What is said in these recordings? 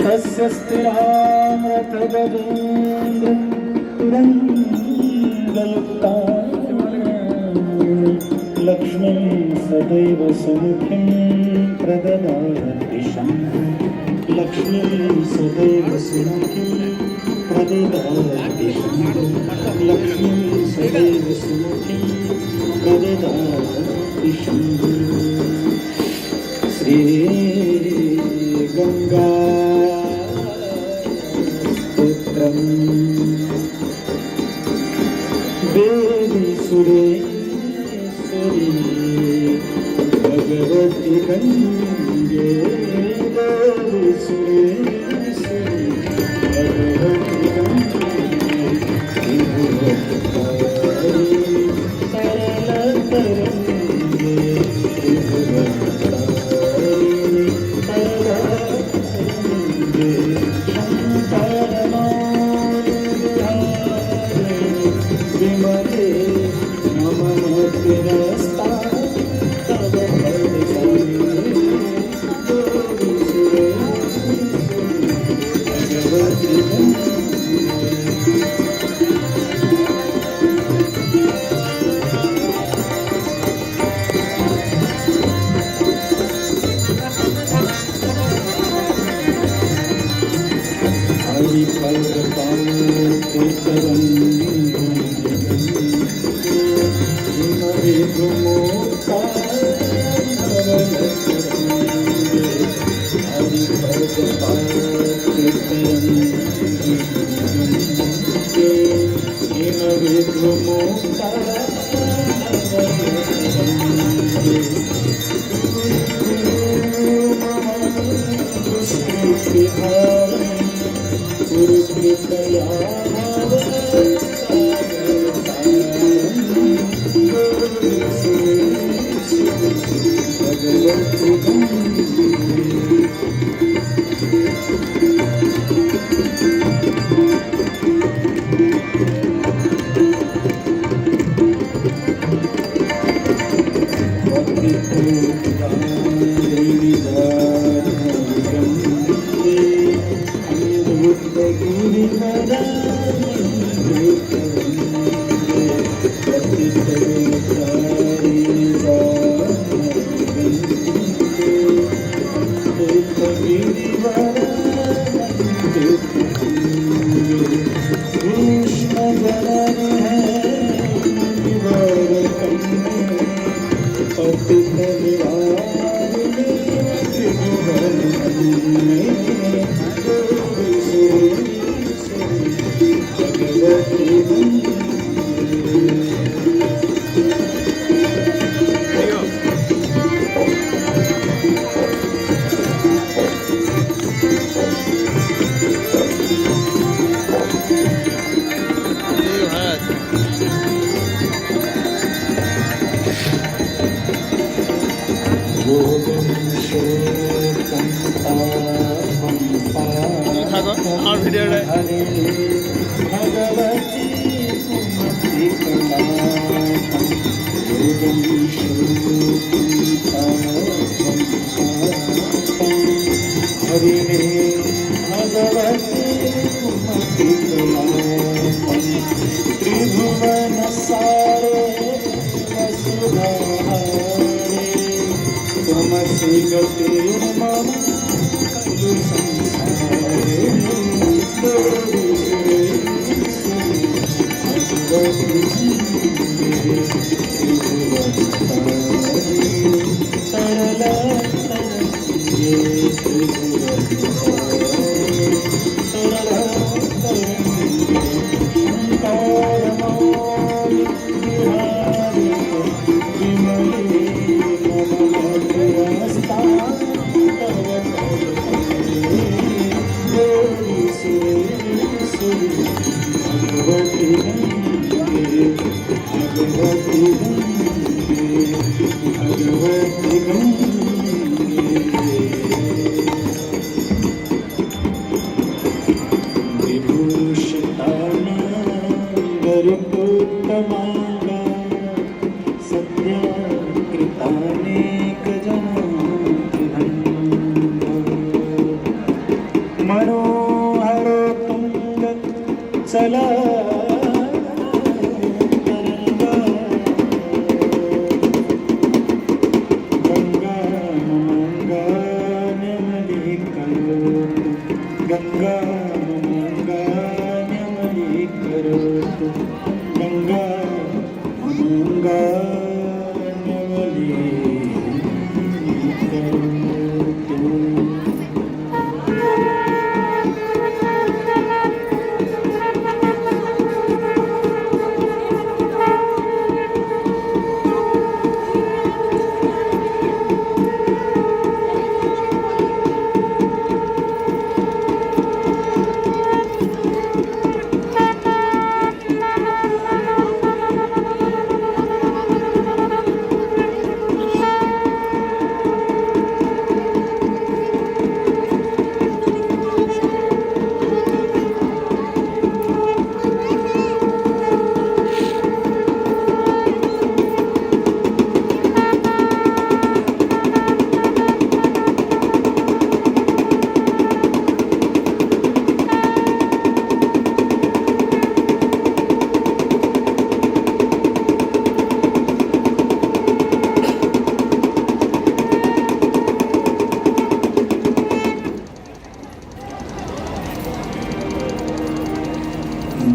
तस्य स्थिरामृतगजेन्द्र तुरङ्गयुक्ता लक्ष्मीं सदैव सुमुखीं प्रददाति शम्भुः लक्ष्मीं सदैव सुमुखीं प्रददाति शम्भुः लक्ष्मीं सदैव सुमुखीं प्रददाति शम्भुः श्री गंगा देवी सुरेश्वरी भगवती गंगे देवी सुरेश्वरी भगवती गंगे तरल तरंगे আমার ভিডিওটা त्रिभुवन सारे तुमसे गति मम खलु संसारे तरला विभूषितानां सत्याकृतानेक मनोहर तुंग चला गंगा मंगान्यमयी करोतु गंगा मंगान्यमयी करोतु।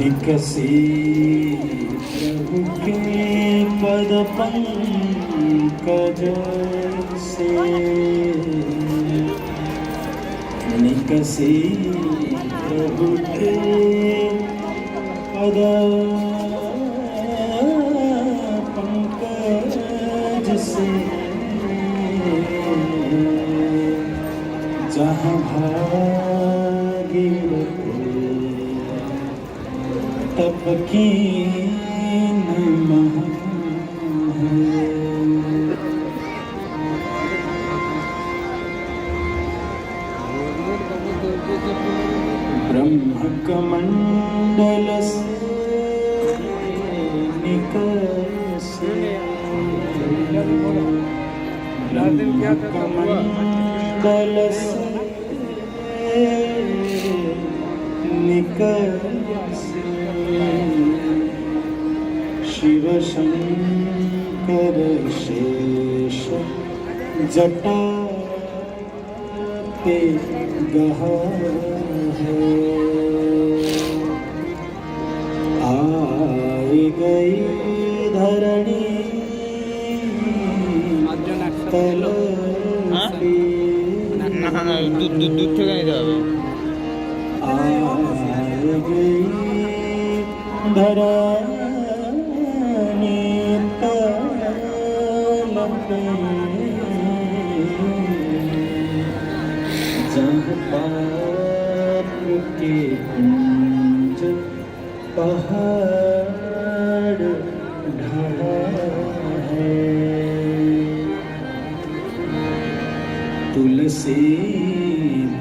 निकसी प्रभु के पद पंकज से निकसी प्रभु के पद पंकज से जहाँ भागीरथ तप की नमः मुखमंडल से निकल से मुखमंडल से निकल से शिव शंकर शेष जटा पे गहा है आई गई धरणी तल पे दूध থেকে নিতে হবে आई गई धरणी तल पे जहाँ पाप के कुंज पहाड़ ढहा है तुलसी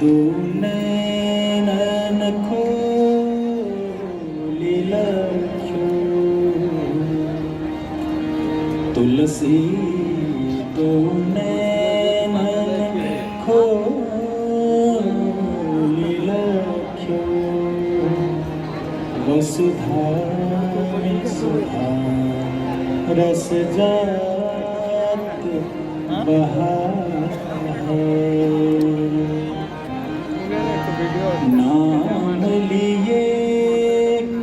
दो नैनन खोली लख्यो तुलसी दो नैनन खोली लख्यो वसुधा सुधा रस जात बहा नाम लिए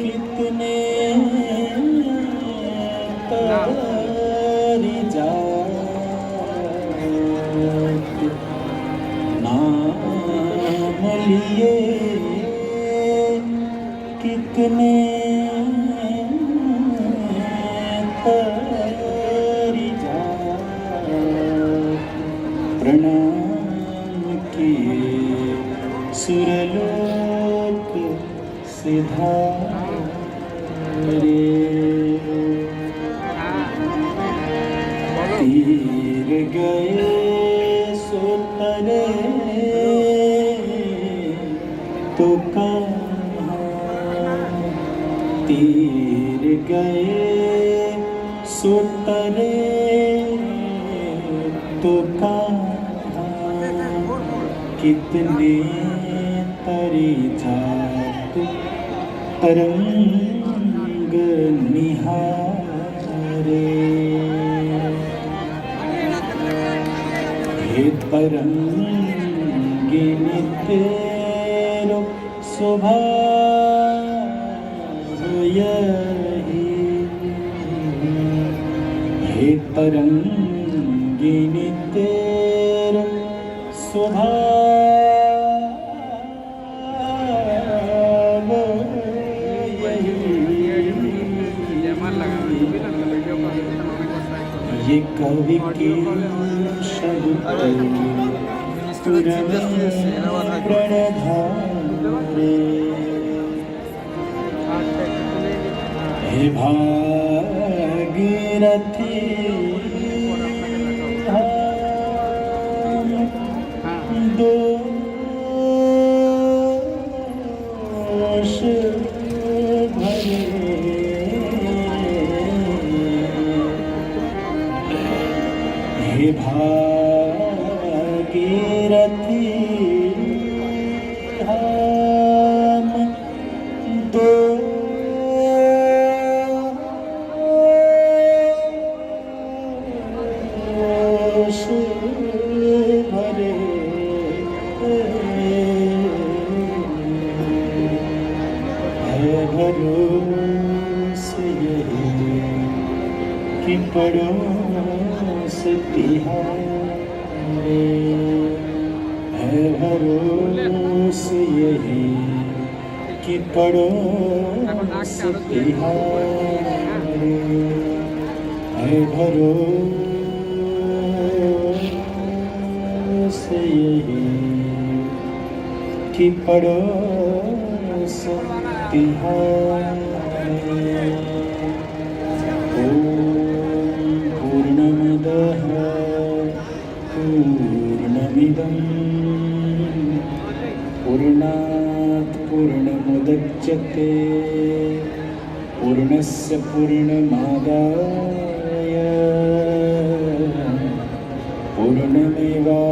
कितने तारी जात नाम लिए कितने तारी जात प्रणाम किए सुरलोक सिधारे तीर गए सुतरे तो कहाँ तीर गए सुतरे तो कहाँ कितने तरी जात तरंग निहारे हे तरंगिनी तेरो स्वभाव यही हे तरंगिनी तेरो स्वभाव ये कवि के शब्द प्रणधारे हे भागीरथी दोष भरे हे भागीरथी हम दोष भरे भरोस यही कि पड़ोस तिहारे है भरोस यही कि पड़ोस तिहारे है भरोस यही कि पड़ोस तिहारे पूर्णमदः पूर्णमिदं पूर्णात् पूर्णमुदच्यते पूर्णमुदच्यते पूर्णस्य पूर्णमादाय पूर्णमेवावशिष्यते।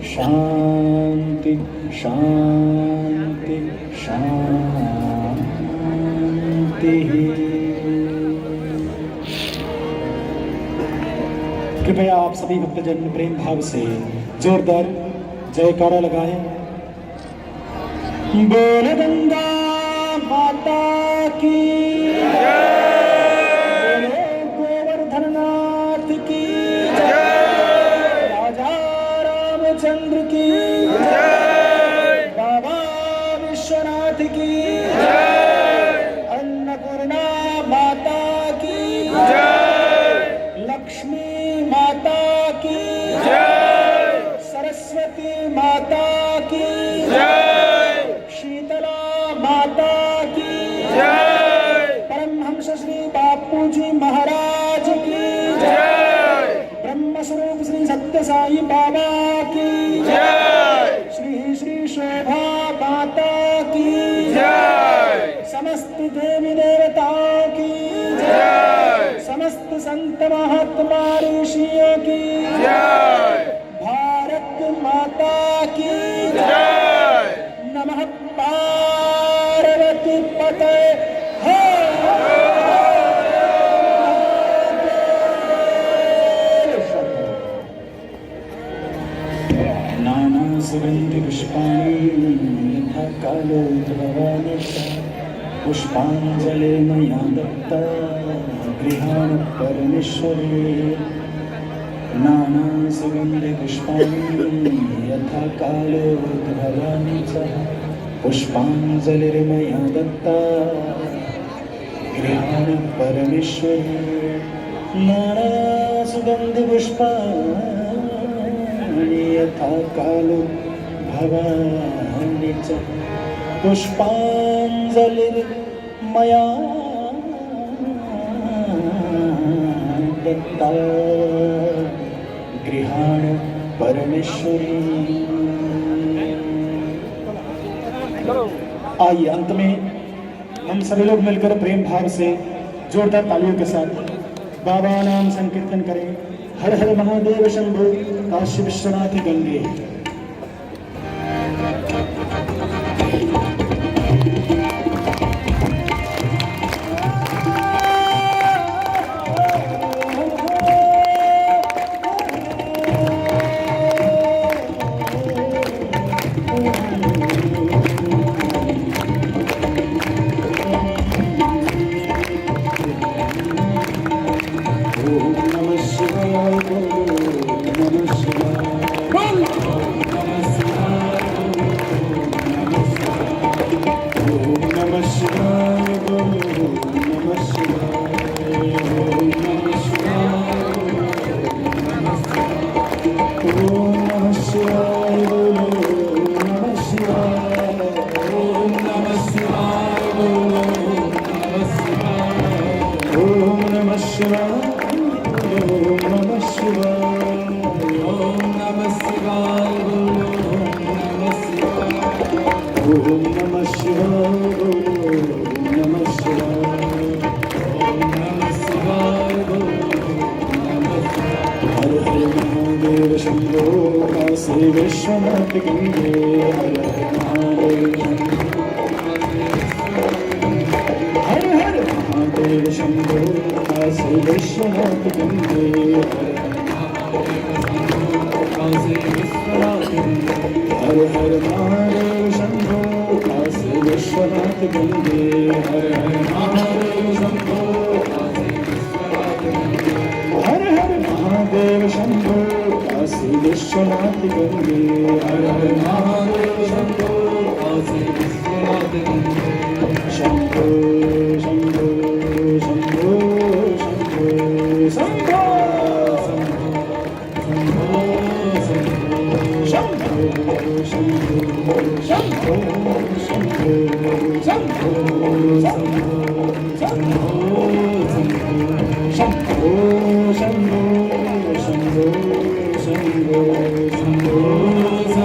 शांति शांति शांति। कृपया आप सभी भक्तजन प्रेम भाव से जोरदार जयकारा लगाएं। बोल गंगा माता की जय, गोवर्धन नाथ की जय, राजा रामचंद्र की जय, बाबा विश्वनाथ की जय, अन्नपूर्णा माता की जय, लक्ष्मी माता की जय, सरस्वती माता की जय, शीतला माता की जय, परमहंस श्री बापू जी महाराज की जय, ब्रह्म स्वरूप श्री सत्य साई बाबा की जय, श्री श्री शोभा माता की जय, समस्त देवी देवताओं की जय, समस्त संत महात्मा ऋषियों की जय, भारत माता की जय, नमः पार्वती पते नाना सुगंधि पुष्पाणि यथा कालोद्भवानि पुष्पाञ्जलि मया दत्ता गृहाण परमेश्वरी। नाना सुगंधि पुष्पाणि यथा कालोद्भवानि च पुष्पाञ्जलिर्मया दत्ता गृहाण परमेश्वरी। नाना सुगंधि पुष्पाणि यथा कालोद्भवानि च पुष्पाञ्जलिर्मया दत्ता गृहाण परमेश्वरी। आइए अंत में हम सभी लोग मिलकर प्रेम भाव से जोरदार तालियों के साथ बाबा नाम संकीर्तन करें। हर हर महादेव शंभो काशी विश्वनाथ गंगे। विश्वनाथ गंगे हर हर महादेव शंभो काशी विश्वनाथ गंगे हर हर महादेव शंभो काशी विश्वनाथ गंगे हर हर महादेव शंभो हर हर महादेव शंभो काशी विश्वनाथ गंगे हर हर महादेव शंभो काशी विश्वनाथ गंगे शंभो शंभो शंभो शंभो शंभो शंभो शंभो शंभो शंभो शंभो शंभो शंभो शंभो शंभो शंभो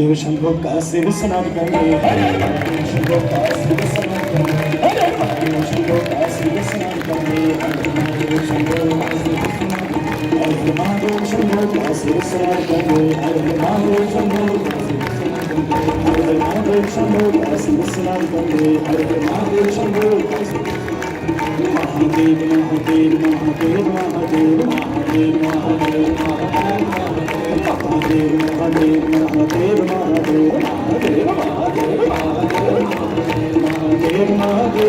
महादेव शंभो काशी विश्वनाथ गंगे हरे महादेव शंभो काशी विश्वनाथ गंगे हरे महादेव शंभो काशी विश्वनाथ गंगे हरे महादेव शंभो काशी विश्वनाथ गंगे हरे महादेव शंभो काशी विश्वनाथ गंगे हरे महादेव शंभो काशी विश्वनाथ गंगे हरे महादेव शंभो काशी विश्वनाथ गंगे हरे महादेव शंभो काशी महादेव महादेव महादेव महादेव महादेव महादेव महादेव महादेव महादेव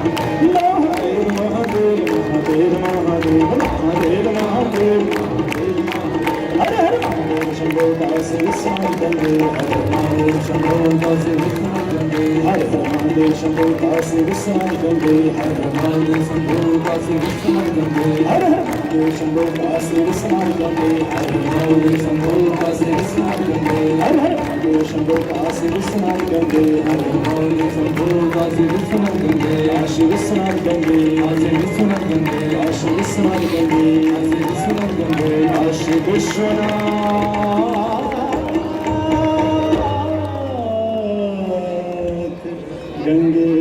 महादेव महादेव महादेव महादेव महादेव हरे हरे महादेव शंभो काशी विश्वनाथ गंगे हरे महादेव शंभो काशी विश्वनाथ गंगे हरे महादेव शंभो काशी विश्वनाथ गंगे हरे महादेव शंभो काशी विश्वनाथ गंगे हरे महादेव शंभो काशी विश्वनाथ गंगे हरे महादेव शंभो काशी विश्वनाथ गंगे हरे महादेव शंभो काशी विश्वनाथ गंगे हरे महादेव शंभो काशी विश्वनाथ गंगे काशी विश्वनाथ गंगे काशी विश्वनाथ गंगे काशी विश्वनाथ गंगे काशी विश्वनाथ गंगे काशी विश्वनाथ गंगे